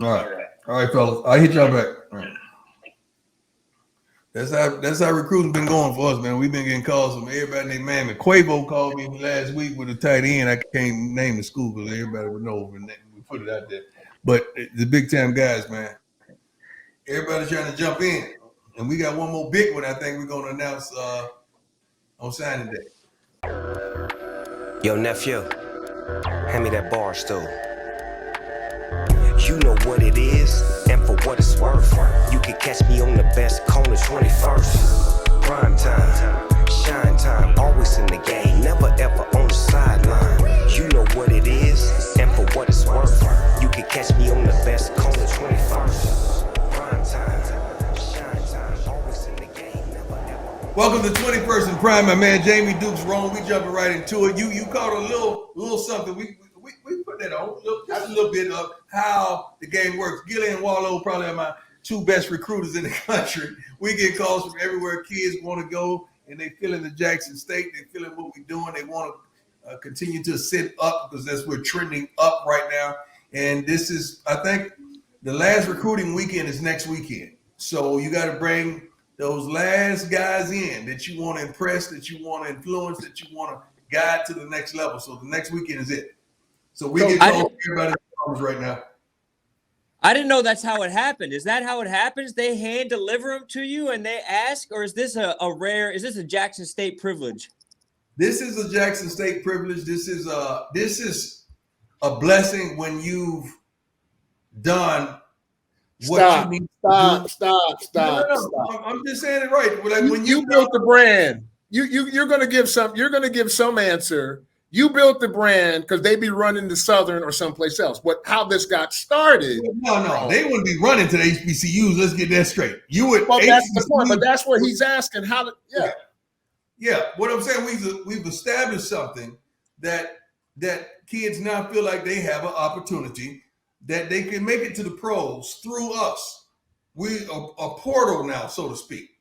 All right, fellas. I'll hit y'all back. All right. That's how recruiting been going for us, man. We've been getting calls from everybody named Mammy. Quavo called me last week with a tight end. I can't name the school because everybody would know, and we put it out there. But the big time guys, man. Everybody's trying to jump in, and we got one more big one. I think we're going to announce on signing day. Yo, nephew, hand me that Barstool. You know what it is, and for what it's worth. You can catch me on the best corner 21st. Prime time, shine time, always in the game, never ever on the sideline. You know what it is, and for what it's worth. You can catch me on the best corner 21st. Prime time, shine time, always in the game, never ever. Welcome to 21st and Prime, my man Jamie Dukes Rone. We jumping right into it. You caught a little something. We put that on just a little bit of how the game works. Gilly and Wallow probably are my two best recruiters in the country. We get calls from everywhere kids want to go, and they feeling the Jackson State. They feeling what we're doing. They want to continue to sit up because that's we're trending up right now. And this is, I think, the last recruiting weekend is next weekend. So you got to bring those last guys in that you want to impress, that you want to influence, that you want to guide to the next level. So the next weekend is it. So we get told everybody's right now. I didn't know that's how it happened. Is that how it happens? They hand deliver them to you and they ask, or is this a a Jackson State privilege? This is a Jackson State privilege. This is a blessing when you've done what you need to do. Stop. I'm just saying it right. Like when you built the brand, you're going to give some. You're going to give some answer. You built the brand because they be running to Southern or someplace else. But how this got started? No, they wouldn't be running to the HBCUs. Let's get that straight. You would. Well, that's the point. But that's what he's asking. How? Yeah. What I'm saying, we've established something that kids now feel like they have an opportunity that they can make it to the pros through us. We are a portal now, so to speak,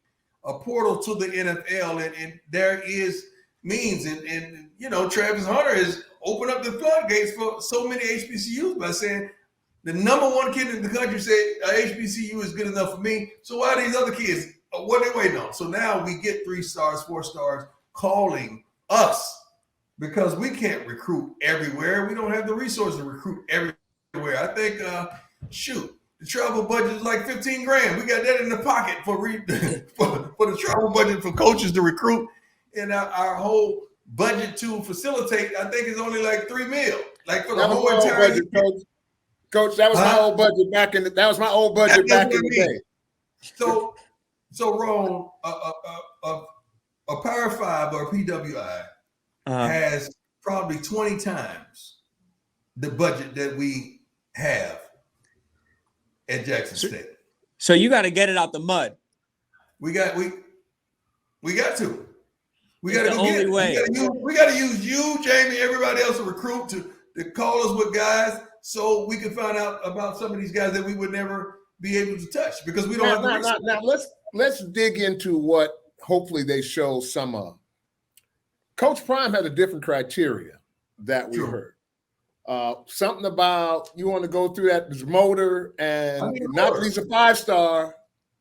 a portal to the NFL, and there is means and you know, Travis Hunter has opened up the floodgates for so many HBCUs by saying the number one kid in the country said HBCU is good enough for me. So why are these other kids? What are they waiting on? So now we get 3 stars, 4 stars calling us because we can't recruit everywhere. We don't have the resources to recruit everywhere. I think, the travel budget is like $15,000. We got that in the pocket for the travel budget for coaches to recruit. And our whole budget to facilitate, I think, is only like $3 million. Like for the whole entire budget, Coach. That was my old budget back in the. That was my old budget back in the day. So Rone, a Power 5 or a PWI has probably 20 times the budget that we have at Jackson State. So you got to get it out the mud. We got to. We got to go get it. We got to use you, Jamie, everybody else to recruit to call us with guys so we can find out about some of these guys that we would never be able to touch because we don't have the resources. Now let's dig into what hopefully they show some of. Coach Prime had a different criteria that we heard. Something about you want to go through that motor and not at least a 5-star.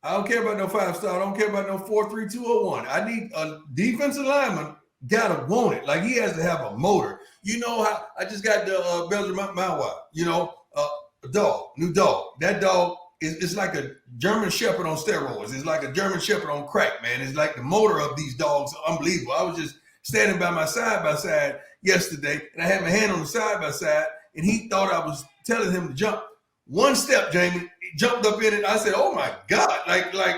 I don't care about no 5-star. I don't care about no 4.3201. I need a defensive lineman. Gotta want it. Like he has to have a motor. You know how I just got the Belgian Malinois. You know, a dog, new dog. That dog is like a German Shepherd on steroids. It's like a German Shepherd on crack, man. It's like the motor of these dogs are unbelievable. I was just standing by my side yesterday, and I had my hand on the side-by-side, and he thought I was telling him to jump. One step, Jamie, he jumped up in it. I said, oh, my God. Like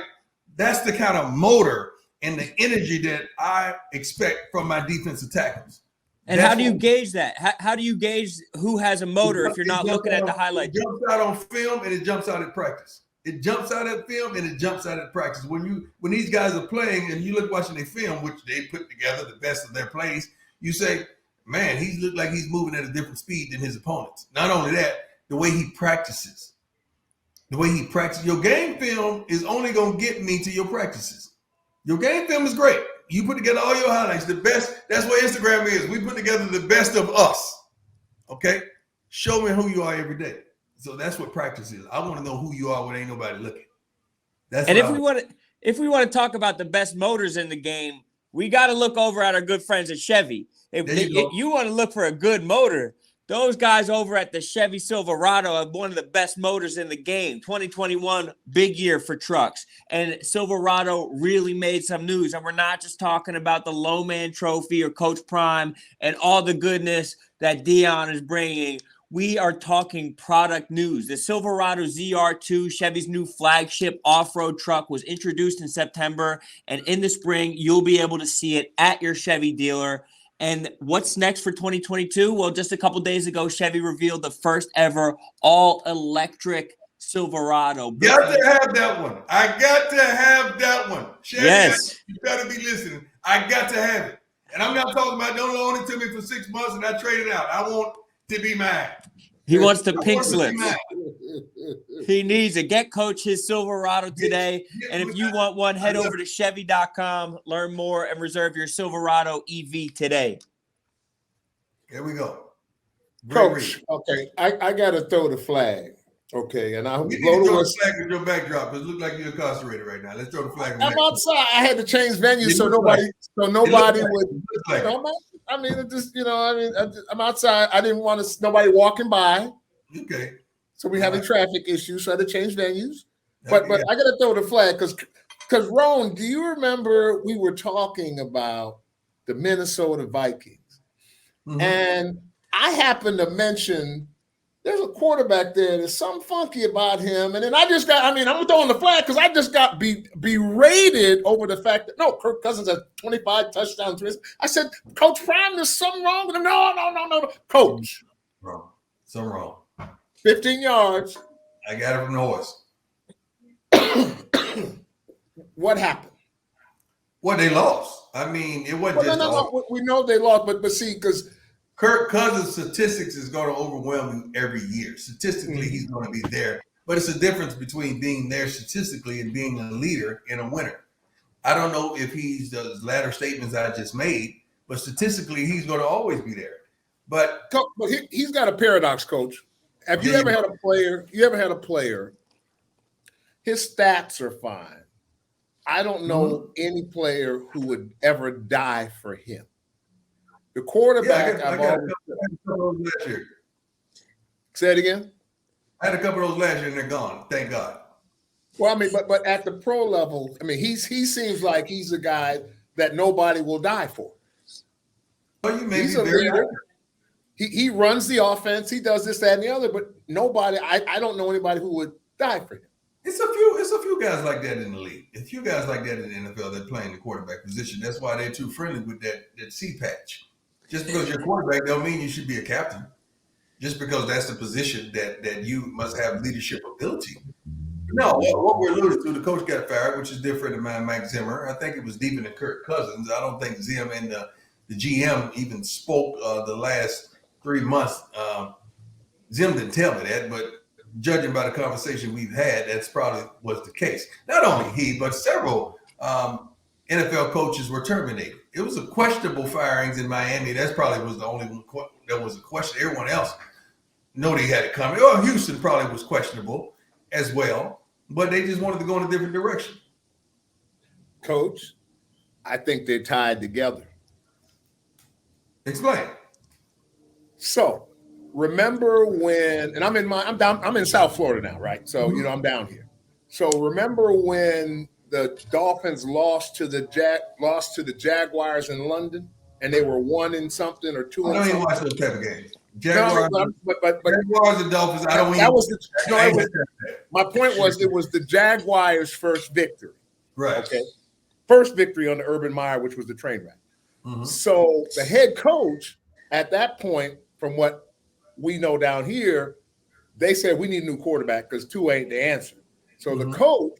that's the kind of motor and the energy that I expect from my defensive tackles. And how do you gauge that? How do you gauge who has a motor if you're not looking at the highlights? It jumps out on film, and it jumps out at practice. It jumps out at film, and it jumps out at practice. When these guys are playing and you look watching their film, which they put together the best of their plays, you say, man, he looked like he's moving at a different speed than his opponents. Not only that, the way he practices. Your game film is only going to get me to your practices. Your game film is great. You put together all your highlights, the best. That's what Instagram is. We put together the best of us. Okay? Show me who you are every day. So that's what practice is. I want to know who you are when ain't nobody looking. That's And what if we want to talk about the best motors in the game, we got to look over at our good friends at Chevy. If you want to look for a good motor, those guys over at the Chevy Silverado have one of the best motors in the game. 2021, big year for trucks. And Silverado really made some news. And we're not just talking about the Low Man Trophy or Coach Prime and all the goodness that Dion is bringing. We are talking product news. The Silverado ZR2, Chevy's new flagship off-road truck, was introduced in September. And in the spring, you'll be able to see it at your Chevy dealer. And what's next for 2022? Well, just a couple days ago, Chevy revealed the first ever all-electric Silverado. Got to have that one. I got to have that one. Chevy, Yes. You better be listening. I got to have it. And I'm not talking about don't loan it to me for 6 months and I trade it out. I want to be mine. He wants the pink slip. slips. He needs it. Get Coach his Silverado today. And if you want one, head over to Chevy.com, learn more, and reserve your Silverado EV today. Here we go. Coach, okay, I got to throw the flag. Okay, and I'll You blow need to throw the the flag with your backdrop because it looks like you're incarcerated right now. Let's throw the flag. I'm outside. I had to change venues so nobody would. I mean, it just I'm outside. I didn't want nobody walking by. Okay. So we having traffic issues, so I had to change venues. But I got to throw the flag because Rone, do you remember we were talking about the Minnesota Vikings, and I happened to mention there's a quarterback there. There's something funky about him, and then I'm throwing the flag because I just got berated over the fact that Kirk Cousins has 25 touchdowns. I said, Coach Prime, there's something wrong with him. No, Coach. Wrong. Something wrong. 15 yards. I got it from the horse. What happened? Well, they lost. I mean, it wasn't No. We know they lost, but see, because Kirk Cousins' statistics is going to overwhelm you every year. Statistically, he's going to be there. But it's a difference between being there statistically and being a leader and a winner. I don't know if he's the latter statements I just made, but statistically, he's going to always be there. But he's got a paradox, Coach. Have you ever had a player? His stats are fine. I don't know any player who would ever die for him. The quarterback, I got a couple of those last year. Say it again. I had a couple of those last year and they're gone. Thank God. Well, I mean, but at the pro level, I mean, he seems like he's a guy that nobody will die for. Well, you may He's be a very leader. He runs the offense. He does this, that, and the other. But nobody, I don't know anybody who would die for him. It's a few guys like that in the league. A few guys like that in the NFL that play in the quarterback position. That's why they're too friendly with that C patch. Just because you're a quarterback don't mean you should be a captain. Just because that's the position that you must have leadership ability. No, what we're alluding to, the coach got fired, which is different than Mike Zimmer. I think it was deeper than Kirk Cousins. I don't think Zim and the GM even spoke the last 3 months. Zim didn't tell me that, but judging by the conversation we've had, that's probably was the case. Not only he, but several NFL coaches were terminated. It was a questionable firings in Miami. That's probably was the only one that was a question. Everyone else knew they had it coming. Oh, Houston probably was questionable as well, but they just wanted to go in a different direction. Coach, I think they're tied together. Explain. So, remember when, and I'm in South Florida now, right? So, I'm down here. So, remember when the Dolphins lost to the Jaguars in London, and they were 1-something or 2-something. I don't even watch those type of games. Jaguars, Jaguars and Dolphins. I don't even. My point was it was the Jaguars' first victory. Right. Okay. First victory on the Urban Meyer, which was the train wreck. Mm-hmm. So the head coach at that point, from what we know down here, they said we need a new quarterback because 2 ain't the answer. So the coach,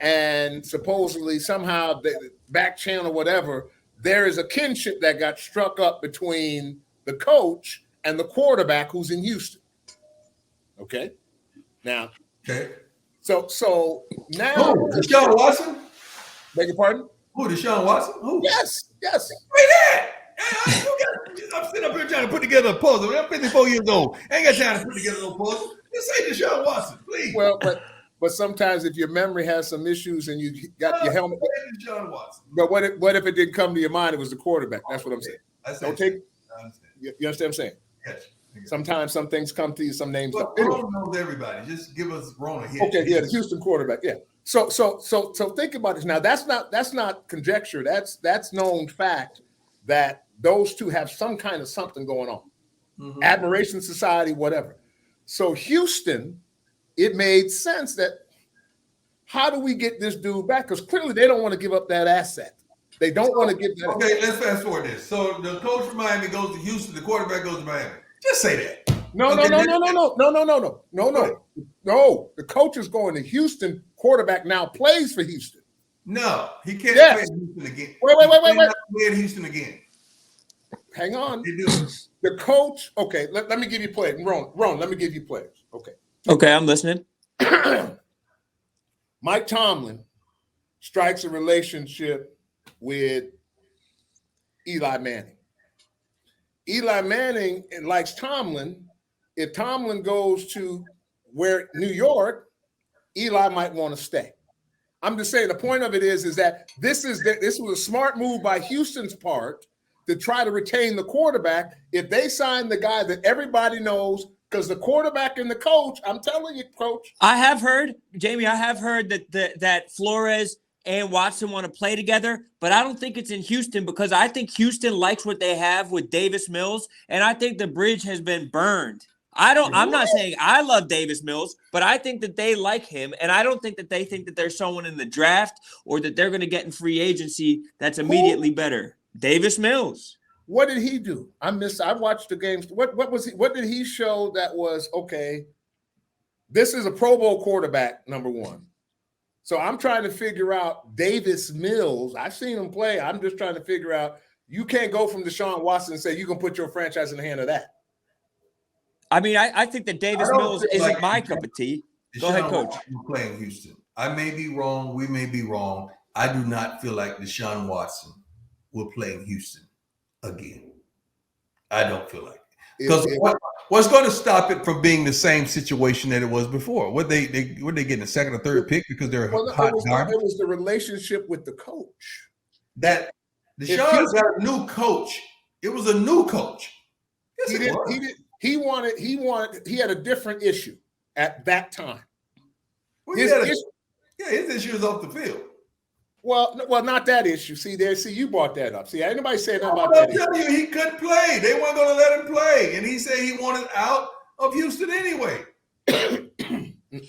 and supposedly somehow the back channel, whatever, there is a kinship that got struck up between the coach and the quarterback who's in Houston. Okay. Now. Okay. So now. Who? Deshaun Watson? Beg your pardon? Who? Deshaun Watson? Who? Yes. Wait that. I'm sitting up here trying to put together a puzzle. I'm 54 years old. I ain't got time to put together no puzzle. Just say Deshaun Watson, please. Well, but sometimes if your memory has some issues and you got your helmet, Deshaun Watson. but what if it didn't come to your mind? It was the quarterback. That's what I'm saying. Don't take. I understand. You understand what I'm saying? Yes. Sometimes some things come to you, some names But don't. Rone knows everybody. Just give us Rone a hit. Okay, yeah, the Houston quarterback. Yeah. So think about this. Now that's not conjecture. That's known fact that those two have some kind of something going on. Mm-hmm. Admiration society, whatever. So Houston, it made sense that how do we get this dude back? Because clearly they don't want to give up that asset. They don't want to give that. Okay, let's fast forward this. So the coach from Miami goes to Houston, the quarterback goes to Miami. Just say that. No. The coach is going to Houston. Quarterback now plays for Houston. No, he can't play in Houston again. Wait. Play in Houston again. Hang on. They do. The coach. Okay, let me give you players. Rone, let me give you players. Okay, I'm listening. Mike Tomlin strikes a relationship with Eli Manning. Eli Manning likes Tomlin. If Tomlin goes to New York, Eli might want to stay. I'm just saying the point of it is that this was a smart move by Houston's part to try to retain the quarterback. If they sign the guy that everybody knows, because the quarterback and the coach, I'm telling you, coach. I have heard, Jamie, that Flores and Watson want to play together, but I don't think it's in Houston because I think Houston likes what they have with Davis Mills, and I think the bridge has been burned. I'm not saying I love Davis Mills, but I think that they like him, and I don't think that they think that there's someone in the draft or that they're going to get in free agency that's immediately better. Davis Mills. What did he do? I watched the games. What did he show that was okay? This is a Pro Bowl quarterback, number one. So I'm trying to figure out Davis Mills. I've seen him play. I'm just trying to figure out. You can't go from Deshaun Watson and say you can put your franchise in the hand of that. I mean, I think that Davis Mills isn't my cup of tea. Go ahead, Coach. Playing Houston. I may be wrong. We may be wrong. I do not feel like Deshaun Watson will play in Houston again. I don't feel like it. Because what's going to stop it from being the same situation that it was before? Would they getting a second or third pick because they're hot garbage? It was the relationship with the coach. That Deshaun's got a new coach. It was a new coach. Yes, he had a different issue at that time. Well, his issue is off the field. Well, not that issue. See, you brought that up. See, ain't nobody saying nothing about that. I'm telling you, he couldn't play. They weren't going to let him play, and he said he wanted out of Houston anyway.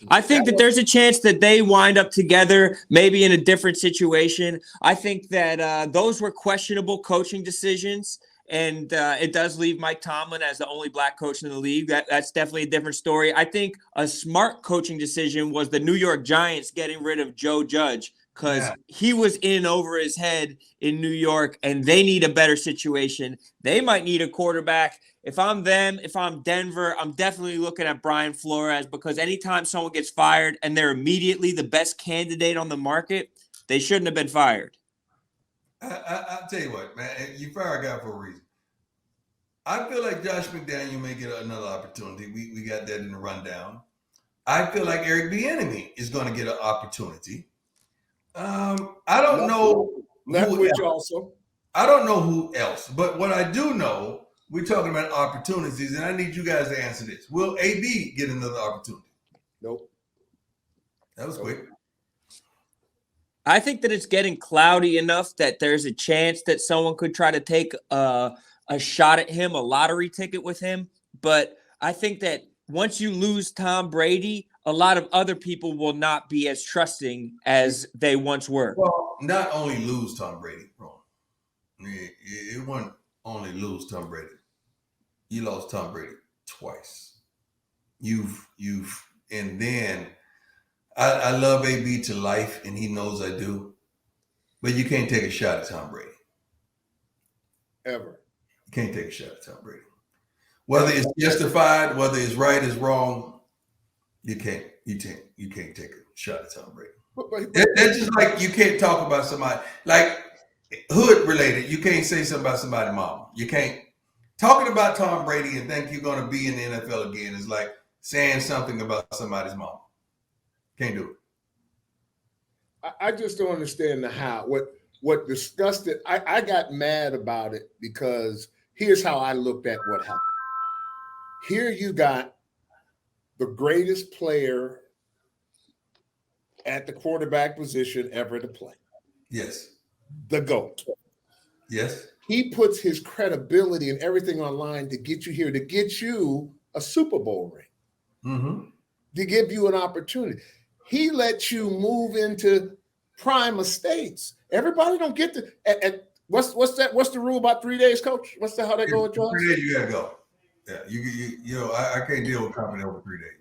I think that there's a chance that they wind up together, maybe in a different situation. I think that those were questionable coaching decisions. And it does leave Mike Tomlin as the only black coach in the league. That's definitely a different story. I think a smart coaching decision was the New York Giants getting rid of Joe Judge because he was in over his head in New York, and they need a better situation. They might need a quarterback. If I'm them, if I'm Denver, I'm definitely looking at Brian Flores because anytime someone gets fired and they're immediately the best candidate on the market, they shouldn't have been fired. I'll tell you what, man, you fire a guy for a reason. I feel like Josh McDaniel may get another opportunity. We got that in the rundown. I feel like Eric Bieniemy is going to get an opportunity. I don't know I don't know who else, but what I do know, we're talking about opportunities, and I need you guys to answer this. Will AB get another opportunity? Nope. That was quick. I think that it's getting cloudy enough that there's a chance that someone could try to take a shot at him, a lottery ticket with him. But I think that once you lose Tom Brady, a lot of other people will not be as trusting as they once were. Well, not only lose Tom Brady, Ron. It wasn't only lose Tom Brady. You lost Tom Brady twice. And then I love AB to life, and he knows I do. But you can't take a shot at Tom Brady. Ever. You can't take a shot at Tom Brady. Whether it's justified, whether it's right, is wrong, you can't take a shot at Tom Brady. That's just like you can't talk about somebody like hood related. You can't say something about somebody's mama. You can't talking about Tom Brady and think you're going to be in the NFL again is like saying something about somebody's mom. Can't do it. I just don't understand the how. What disgusted, I got mad about it because here's how I looked at what happened. Here you got the greatest player at the quarterback position ever to play. Yes. The GOAT. Yes. He puts his credibility and everything online to get you here, to get you a Super Bowl ring, to give you an opportunity. He lets you move into prime estates. Everybody don't get to. What's that? What's the rule about 3 days, Coach? How that go, Josh? 3 days you gotta go. Yeah, you know, I can't deal with company over 3 days.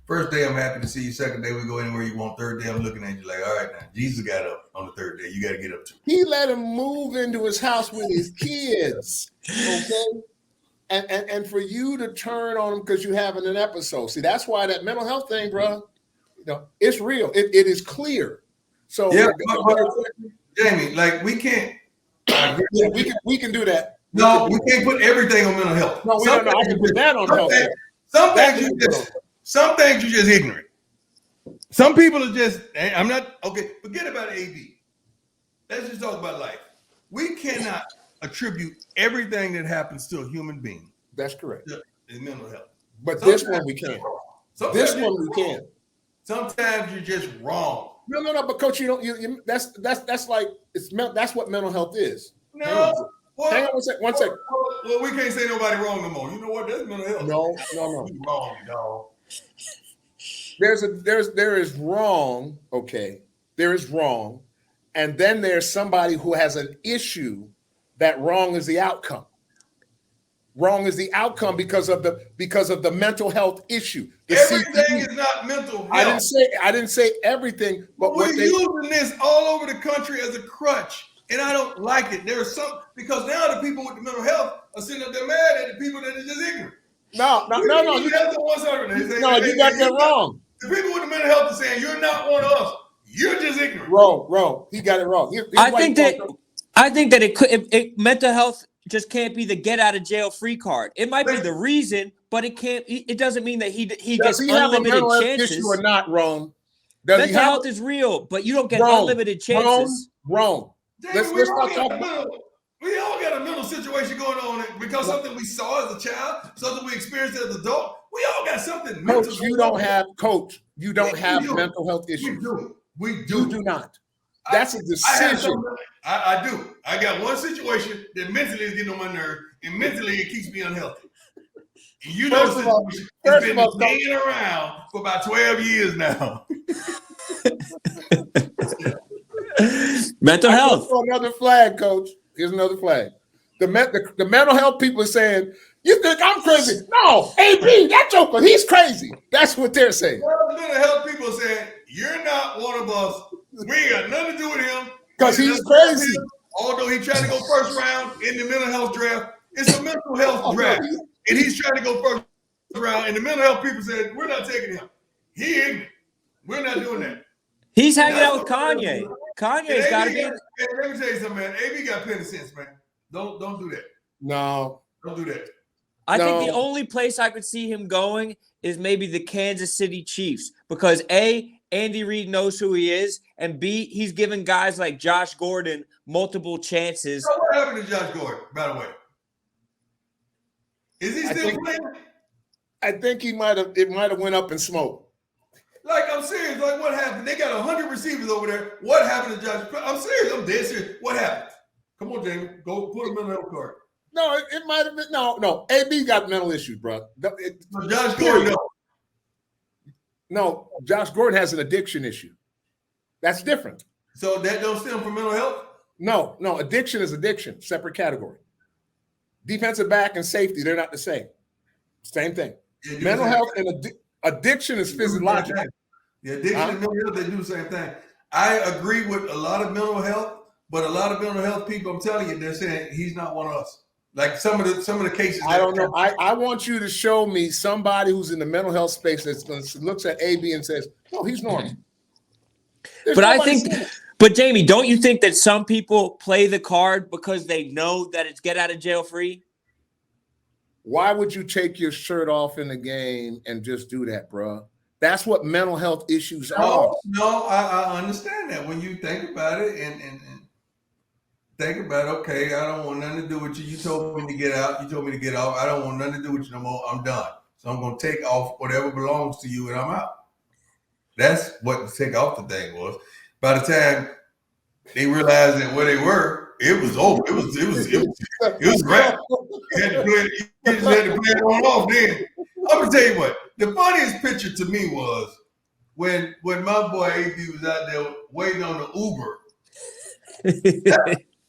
First day, I'm happy to see you. Second day, we go anywhere you want. Third day, I'm looking at you like, all right, now Jesus got up on the third day. You got to get up too. He let him move into his house with his kids, okay? And for you to turn on him because you're having an episode. See, that's why that mental health thing, bro. You know, it's real. It is clear. So, yeah, Jamie, like we can't. Yeah, we can do that. No, we can't put everything on mental health. No, we don't know. I can put that on health. Some things you just ignorant. Some people are just. I'm not okay. Forget about AB. Let's just talk about life. We cannot attribute everything that happens to a human being. That's correct. In mental health. But this one we can. This one we can. Sometimes you're just wrong. No. But Coach, you don't. That's like that's what mental health is. No. Hang on one second. Well, we can't say nobody wrong no more. You know what? That's mental health. No. You're wrong, dog. There is wrong. Okay, there is wrong, and then there's somebody who has an issue. That wrong is the outcome. Wrong is the outcome because of the mental health issue. Everything is not mental health. I didn't say everything, but we're using this all over the country as a crutch. And I don't like it. There's some because now the people with the mental health are sitting up there mad at the people that are just ignorant. No. You got that wrong. The people with the mental health are saying you're not one of us. You're just ignorant. Wrong. He got it wrong. I think that it could. Mental health just can't be the get out of jail free card. It might be the reason, but it can't. It doesn't mean that he gets unlimited chances. Issue or not, Rone? Mental health is real, but you don't get unlimited chances. Wrong. Let's not talk about. We all got a mental situation going on because something we saw as a child, something we experienced as an adult. We all got something. Coach, you don't have mental health issues. We do not. That's a decision. I do. I got one situation that mentally is getting on my nerve, and mentally it keeps me unhealthy. And you know, it's been hanging around for about 12 years now. Mental health. Another flag, Coach. Here's another flag. The mental health people are saying, you think I'm crazy? No, AB, that joker, he's crazy. That's what they're saying. Well, the mental health people are saying, you're not one of us. We ain't got nothing to do with him. Because he's crazy. Although he tried to go first round in the mental health draft, it's a mental health draft. And he's trying to go first round, and the mental health people said, we're not taking him. He ignorant. We're not doing that. He's hanging out with Kanye. Kanye's got to be. Let me tell you something, man. AB got plenty of sense, man. Don't do that. No. Don't do that. I think the only place I could see him going is maybe the Kansas City Chiefs because A, Andy Reid knows who he is, and B, he's given guys like Josh Gordon multiple chances. So what happened to Josh Gordon, by the way? Is he still playing? I think it might have went up in smoke. Like, I'm serious. Like, what happened? They got 100 receivers over there. What happened to Josh? I'm serious. I'm dead serious. What happened? Come on, Jamie. Go put him in the card. No, it might have been. No. AB got mental issues, bro. Josh Gordon, no, Josh Gordon has an addiction issue. That's different. So that don't stem from mental health? No. Addiction is addiction. Separate category. Defensive back and safety, they're not the same. Same thing. Yeah, mental health and addiction is physiological. Yeah, addiction and mental health, they do the same thing. I agree with a lot of mental health, but a lot of mental health people, I'm telling you, they're saying he's not one of us. Like some of the cases. I don't know. I want you to show me somebody who's in the mental health space that looks at AB and says, "No, he's normal." But Jamie, don't you think that some people play the card because they know that it's get out of jail free? Why would you take your shirt off in the game and just do that, bro? That's what mental health issues are. No, I understand that. When you think about it and think about, okay, I don't want nothing to do with you. You told me to get out. You told me to get off. I don't want nothing to do with you no more. I'm done. So I'm going to take off whatever belongs to you and I'm out. That's what the take off the thing was. By the time they realized that where they were, it was over. It was great. You just had to play it on off then. I'm going to tell you what. The funniest picture to me was when my boy AB was out there waiting on the Uber.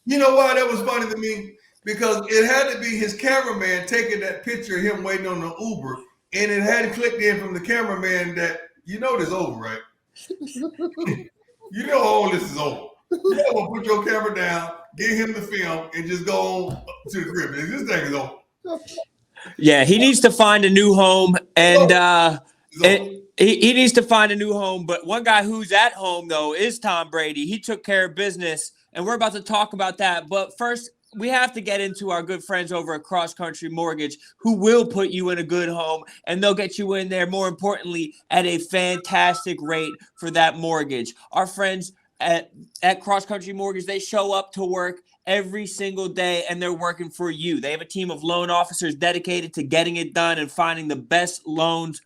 You know why that was funny to me? Because it had to be his cameraman taking that picture of him waiting on the Uber, and it hadn't clicked in from the cameraman that this is over, right? You know all this is over. You know, put your camera down, get him the film, and just go on to the crib. This thing is over. Yeah, he needs to find a new home, and he needs to find a new home. But one guy who's at home, though, is Tom Brady. He took care of business, and we're about to talk about that. But first, we have to get into our good friends over at Cross Country Mortgage, who will put you in a good home, and they'll get you in there, more importantly, at a fantastic rate for that mortgage. Our friends at Cross Country Mortgage, they show up to work every single day, and they're working for you. They have a team of loan officers dedicated to getting it done and finding the best loans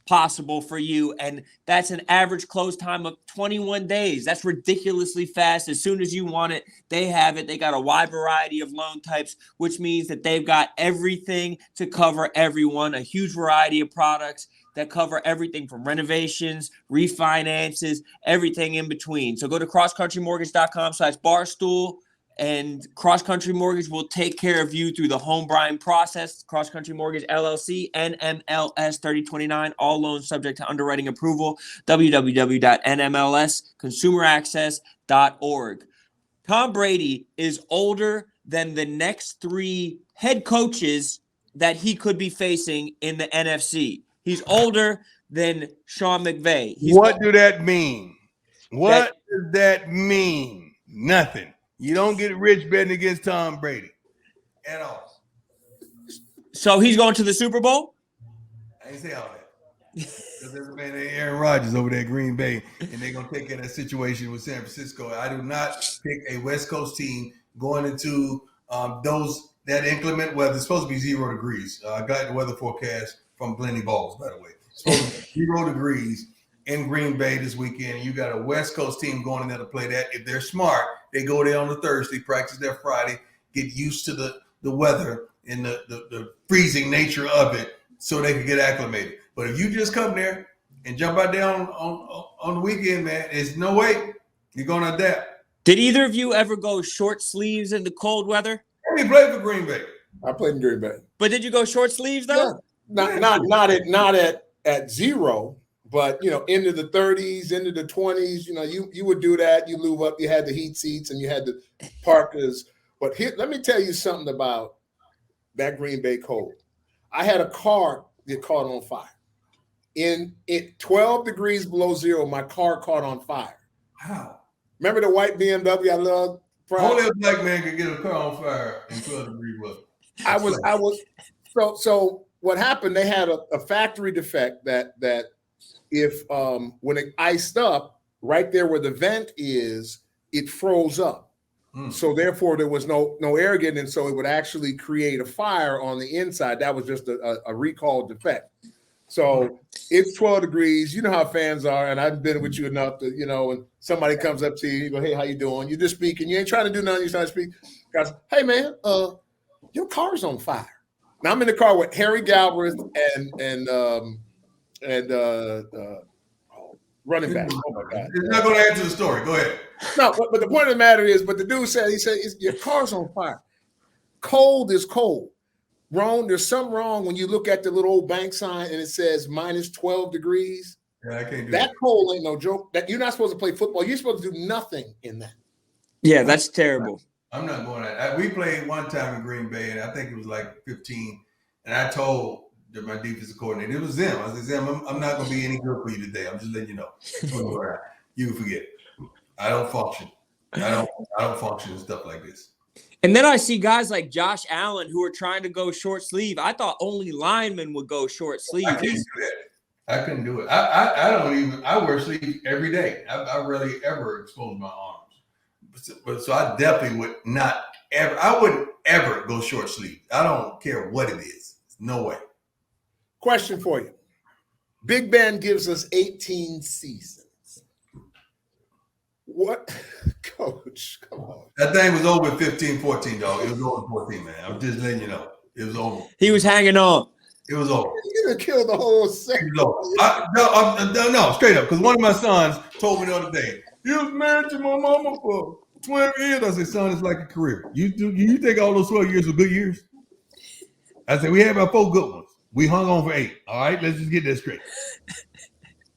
possible for you, and that's an average close time of 21 days. That's ridiculously fast. As soon as you want it, they have it. They got a wide variety of loan types, which means that they've got everything to cover everyone, a huge variety of products that cover everything from renovations, refinances, everything in between. So go to crosscountrymortgage.com/barstool, and Cross Country Mortgage will take care of you through the home buying process. Cross Country Mortgage, LLC, NMLS 3029, all loans subject to underwriting approval, www.nmlsconsumeraccess.org. Tom Brady is older than the next three head coaches that he could be facing in the NFC. He's older than Sean McVay. What do that mean? What does that mean? Nothing. You don't get rich betting against Tom Brady at all. So he's going to the Super Bowl? I ain't say all that. Because there's a man named Aaron Rodgers over there at Green Bay, and they're going to take care of that situation with San Francisco. I do not pick a West Coast team going into that inclement weather. It's supposed to be 0 degrees. I got the weather forecast from Glenny Balls, by the way. It's supposed to be 0 degrees in Green Bay this weekend. You got a West Coast team going in there to play that. If they're smart, they go there on the Thursday, practice there Friday, get used to the weather and the freezing nature of it so they can get acclimated. But if you just come there and jump out there on the weekend, man, there's no way you're going to adapt. Did either of you ever go short sleeves in the cold weather? He played for Green Bay. I played in Green Bay. But did you go short sleeves, though? Yeah. Not at 0. But, into the 30s, into the 20s, you would do that. You lube up. You had the heat seats and you had the parkas. But here, let me tell you something about that Green Bay cold. I had a car get caught on fire. In 12 degrees below 0, my car caught on fire. Wow. Remember the white BMW I loved? Only a black man could get a car on fire in 12 degree weather. I was so what happened, they had a factory defect that if when it iced up right there where the vent is, it froze up. So therefore there was no air getting in, so it would actually create a fire on the inside. That was just a recall defect. So it's 12 degrees. You know how fans are, and I've been with you enough to, when somebody comes up to you, you go, hey, how you doing? You're just speaking. You ain't trying to do nothing. You're trying to speak. Guys, hey, man, your car's on fire. Now I'm in the car with Harry Galbraith and running back. Oh, my God. It's not going to add to the story. Go ahead. No, but the point of the matter is, but the dude said, your car's on fire. Cold is cold. Rone, there's something wrong when you look at the little old bank sign and it says minus 12 degrees. Yeah, I can't do that. Cold ain't no joke. That you're not supposed to play football. You're supposed to do nothing in that. Yeah, that's terrible. I'm not going at. We played one time in Green Bay, and I think it was like 15. And I told my defensive coordinator, it was them. I said, Zim, I'm not going to be any good for you today. I'm just letting you know. You forget it. I don't function. I don't function and stuff like this. And then I see guys like Josh Allen who are trying to go short sleeve. I thought only linemen would go short sleeve. I couldn't do that. I couldn't do it. I don't even. I wear sleeves every day. I rarely ever expose my arms. So I definitely would not ever. I wouldn't ever go short sleeve. I don't care what it is. No way. Question for you. Big Ben gives us 18 seasons. What? Coach, come on. That thing was over 15, 14, dog. It was over 14, man. I'm just letting you know. It was over. He was hanging on. It was over. You're going to kill the whole second. No, straight up. Because one of my sons told me the other day, you was married to my mama for 12 years. I said, son, it's like a career. You think all those 12 years were good years? I said, we had about 4 good ones. We hung on for 8. All right, let's just get that straight.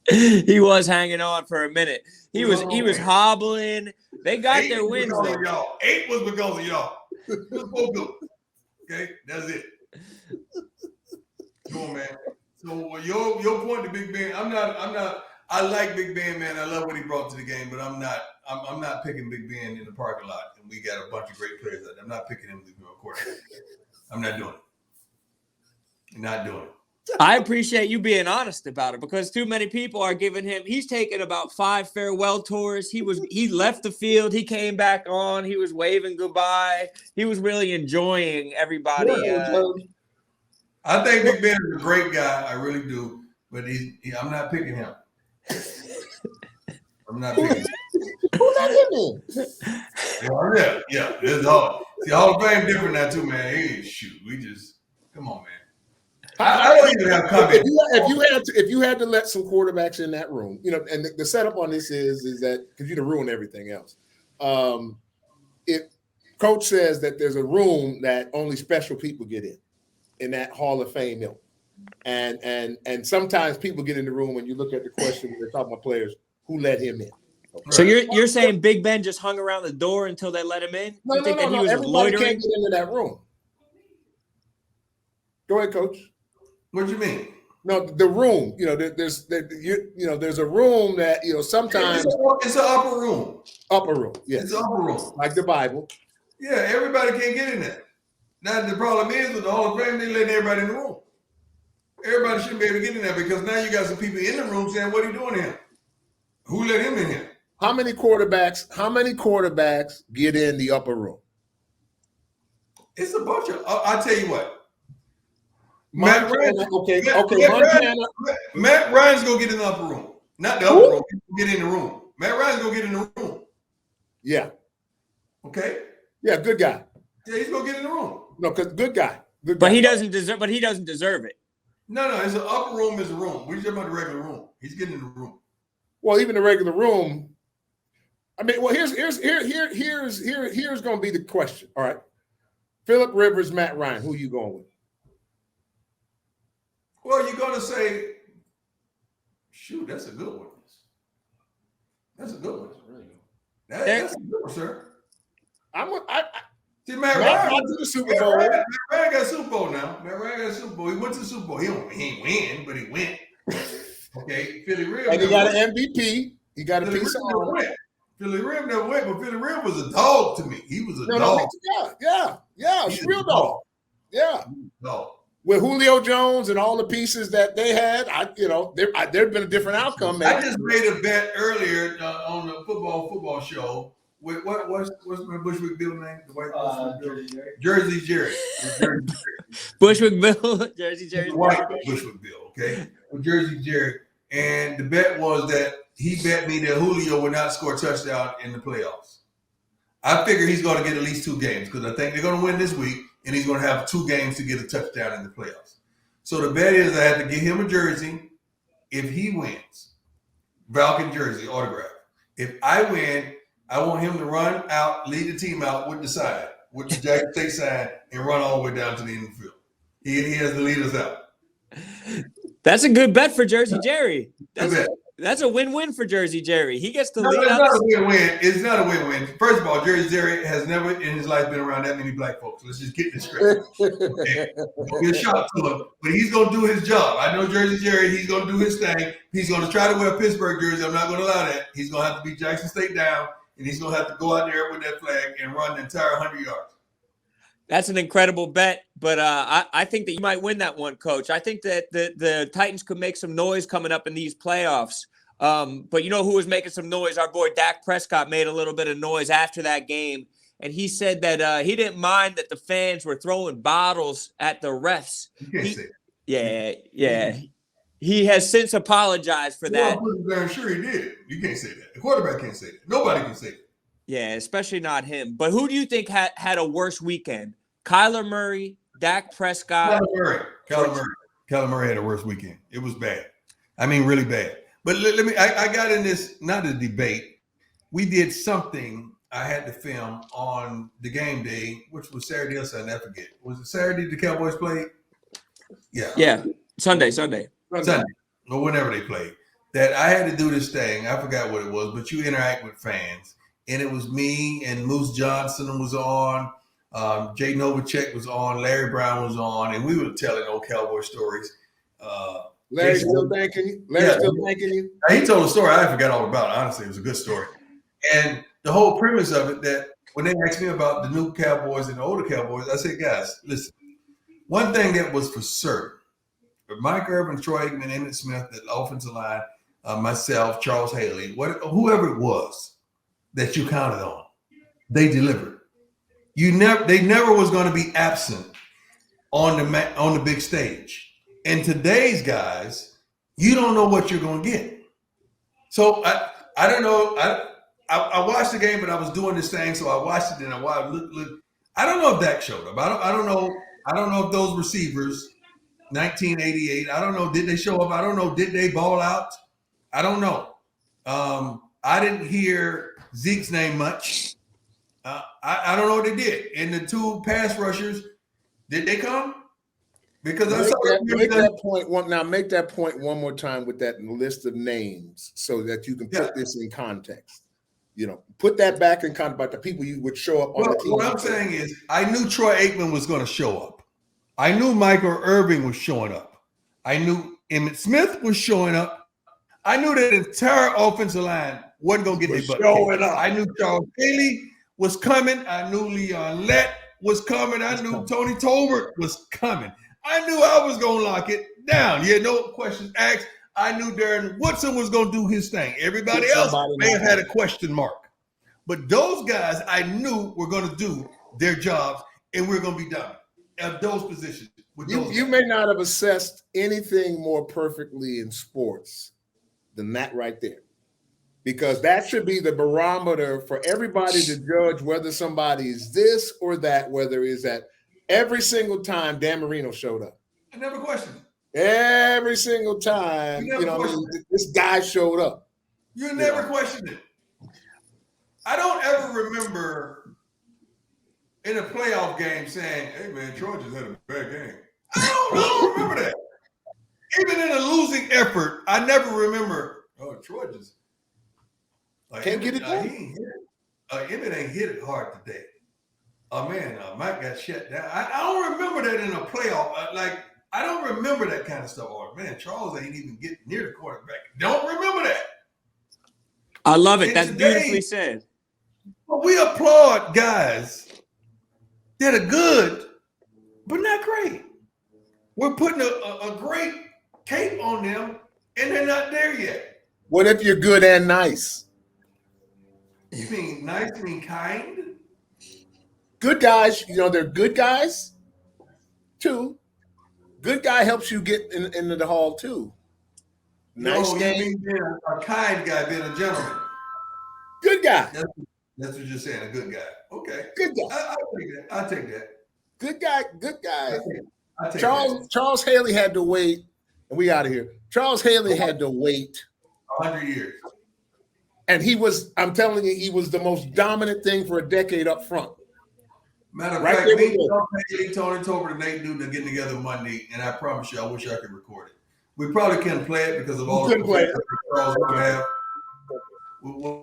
He was hanging on for a minute. He was hobbling. They got their wins. Y'all. 8 was because of y'all. It was 4 good. Okay, that's it. Come on, man. So your point to Big Ben, I'm not. I like Big Ben, man. I love what he brought to the game, but I'm not picking Big Ben in the parking lot. And we got a bunch of great players. I'm not picking him to be a quarterback. I'm not doing it. Not doing it. I appreciate you being honest about it because too many people are giving him. He's taken about 5 farewell tours. He left the field. He came back on. He was waving goodbye. He was really enjoying everybody. I think Big Ben is a great guy. I really do. But I'm not picking him. I'm not picking him. Who let him in? Yeah. It's hard. See, Hall of Fame different now too, man. Hey, shoot. We just come on, man. I don't even have comment. If you had to let some quarterbacks in that room, and the setup on this is that because you'd have ruined everything else. If Coach says that there's a room that only special people get in that Hall of Fame ilk. And sometimes people get in the room when you look at the question when they're talking about players who let him in. Okay. So you're saying Big Ben just hung around the door until they let him in? No, you think that he was everybody loitering? can't get into that room. Go ahead, Coach. What do you mean? No, the room. There's a room that sometimes it's an upper room. Upper room, yes. It's an upper room, like the Bible. Yeah, everybody can't get in there. Now the problem is with the Hall of Fame, they letting everybody in the room. Everybody shouldn't be able to get in there because now you got some people in the room saying, "What are you doing here? Who let him in here?" How many quarterbacks get in the upper room? It's a bunch of. I'll tell you what. Matt Ryan, Matt Ryan's gonna get in the upper room, not the upper room. Get in the room. Matt Ryan's gonna get in the room. Yeah. Okay. Yeah, good guy. Yeah, he's gonna get in the room. No, because good guy. Good But guy. he doesn't deserve it. No, it's an upper room is a room. We're talking about the regular room. He's getting in the room. Well, even the regular room. I mean, well, here's going to be the question. All right, Phillip Rivers, Matt Ryan. Who are you going with? Well, you're going to say, shoot, that's a good one. That's a good one. That's a good one, sir. See, Matt Ryan to the Super Bowl. Matt Ryan got a Super Bowl now. Matt Ryan got a Super Bowl. He went to the Super Bowl. He ain't win, but he went. Okay, Philly Rivers. And he got an MVP. He got a piece of honor. Philly Rivers never went, but Philly Rivers was a dog to me. He was a dog. Yeah, he's a real dog. Yeah. Dog. With Julio Jones and all the pieces that they had, there'd been a different outcome. I just made a bet earlier on the football show. With what's my Bushwick Bill name? The white Jersey Jerry. Bushwick Bill, Jersey Jerry. White Bushwick Bill, okay? With Jersey Jerry. And the bet was that he bet me that Julio would not score a touchdown in the playoffs. I figure he's going to get at least 2 games because I think they're going to win this week, and he's going to have 2 games to get a touchdown in the playoffs. So the bet is I have to get him a jersey if he wins. Falcon jersey, autograph. If I win, I want him to run out, lead the team out with the Jackson State sign, and run all the way down to the end of the field. He has to lead us out. That's a good bet for Jersey Jerry. That's a win-win for Jersey Jerry. He gets to lead it's out. Not a win-win. It's not a win-win. First of all, Jersey Jerry has never in his life been around that many black folks. Let's just get this straight. Okay. Be a shock to him, but he's going to do his job. I know Jersey Jerry. He's going to do his thing. He's going to try to wear a Pittsburgh jersey. I'm not going to allow that. He's going to have to beat Jackson State down, and and he's going to have to go out there with that flag and run the entire 100 yards. That's an incredible bet, but I think that you might win that one, Coach. I think that the Titans could make some noise coming up in these playoffs. But you know who was making some noise? Our boy Dak Prescott made a little bit of noise after that game, and he said that he didn't mind that the fans were throwing bottles at the refs. You can't say that. Yeah. He has since apologized for that. I'm sure he did. You can't say that. The quarterback can't say that. Nobody can say that. Yeah, especially not him. But who do you think had a worse weekend? Kyler Murray, Dak Prescott? Kyler Murray had a worse weekend. It was bad. I mean, really bad. But let me, I got in this, not a debate. We did something I had to film on the game day, which was Saturday or Sunday. I forget. Was it Saturday the Cowboys played? Yeah. Sunday. Or whenever they played. That I had to do this thing. I forgot what it was, but you interact with fans. And it was me and Moose Johnson was on. Jay Novacek was on. Larry Brown was on. And we were telling old Cowboy stories. Larry's still thanking you? He told a story I forgot all about. Honestly, it was a good story. And the whole premise of it, that when they asked me about the new Cowboys and the older Cowboys, I said, guys, listen, one thing that was for certain, for Mike Irvin, Troy Aikman, Emmitt Smith, the offensive line, myself, Charles Haley, whoever it was that you counted on, they delivered. They never was going to be absent on the big stage. And today's guys, you don't know what you're going to get. So I don't know. I watched the game, but I was doing this thing, so I watched it and I look. I don't know if Dak showed up. I don't know. I don't know if those receivers, 1988. I don't know. Did they show up? I don't know. Did they ball out? I don't know. I didn't hear Zeke's name much. I don't know what they did. And the two pass rushers, did they come? Because make that point one more time with that list of names so that you can put this in context. You know, put that back in context about the people you would show up on the team. What I'm saying is, I knew Troy Aikman was going to show up. I knew Michael Irvin was showing up. I knew Emmitt Smith was showing up. I knew that entire offensive line wasn't going to get their butt showing up. I knew Charles Haley was coming. I knew Leon Lett was coming. I knew Tony Tolbert was coming. I knew I was going to lock it down. Yeah, no questions asked. I knew Darren Woodson was going to do his thing. Everybody else may have had a question mark. But those guys I knew were going to do their jobs, and we're going to be done at those positions. You may not have assessed anything more perfectly in sports than that right there. Because that should be the barometer for everybody to judge whether somebody is this or that, whether it's that every single time Dan Marino showed up. I never questioned it. Every single time, this guy showed up. You never questioned it. I don't ever remember in a playoff game saying, hey, man, Troy just had a bad game. I don't remember that. Even in a losing effort, I never remember, Troy just can't get it done. Emmett ain't hit it hard today. Oh, man, Mike got shut down. I don't remember that in a playoff. I don't remember that kind of stuff. Oh, man, Charles ain't even getting near the quarterback. Don't remember that. I love it. That's beautifully said. Well, we applaud guys that are good, but not great. We're putting a great cape on them, and they're not there yet. What if you're good and nice? You mean nice, you mean kind? Good guys, they're good guys, too. Good guy helps you get into the hall, too. Nice game. You mean being a kind guy, being a gentleman. Good guy. That's what you're saying, a good guy. Okay. Good guy. I'll take that. Good guy. I'll take Charles Haley had to wait, and we out of here. Charles Haley had to wait 100 years. And I'm telling you, he was the most dominant thing for a decade up front. Matter of fact, Tony Tolbert and Nate Newton are getting together Monday, and I promise you, I wish I could record it. We probably can't play it because of all the Charles going to have.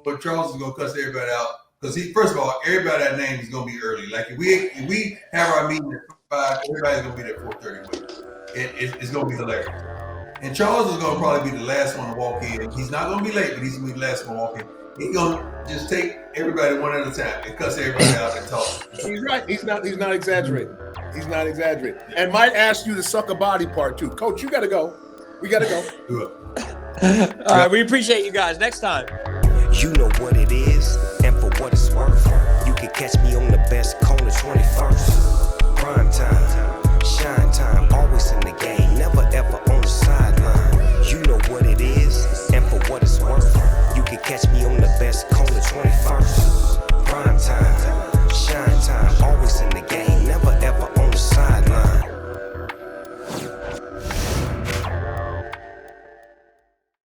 But Charles is going to cuss everybody out because first of all, everybody that name is going to be early. Like if we have our meeting at 5, everybody's going to be there at 4:30. It's going to be hilarious. And Charles is going to probably be the last one to walk in. He's not going to be late, but he's going to be the last one to walk in. He's going to just take everybody one at a time and cuss everybody out and talk. He's right. He's not exaggerating. He's not exaggerating. And might ask you to suck a body part too. Coach, you got to go. We got to go. Do it. All right, we appreciate you guys. Next time. You know what it is, and for what it's worth, you can catch me on the best corner 21st.